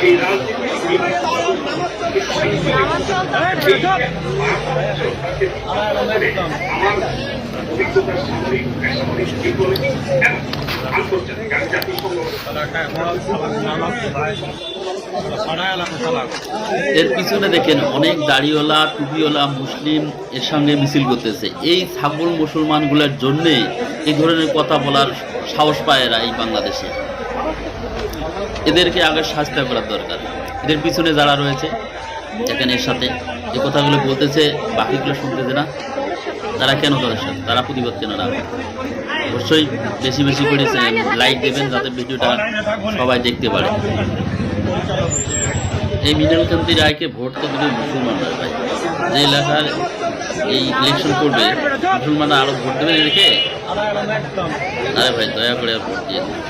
এই রাজনীতি আমার অভিজ্ঞতার সামরিক বেসামরিক ইকোনমিক এবং আন্তর্জাতিক জাতিসংঘ এর পিছনে দেখেন অনেক দাড়িওয়ালা টুপিওয়ালা মুসলিম এর সঙ্গে মিছিল করতেছে। এই ছাগল মুসলমানগুলোর জন্যে এই ধরনের কথা বলার সাহস পায় এরা এই বাংলাদেশে। এদেরকে আগে শাস্তি করার দরকার। এদের পিছনে যারা রয়েছে দেখেন এর সাথে যে কথাগুলো বলতেছে বাকিগুলো শুনতেছে না, তারা কেন তাদের সাথে তারা প্রতিবাদ কেন না? অবশ্যই বেশি বেশি করে লাইক দেবেন যাতে ভিডিওটা সবাই দেখতে পারে। এই মিনালকান্তি রায়কে ভোট তো দেবে মুসলমানরা ভাই। যে এলাকার এই ইলেকশন করবে মুসলমানরা আরো ভোট দেবে রেখে, আরে ভাই দয়া করে ভোট দিয়ে দেবে।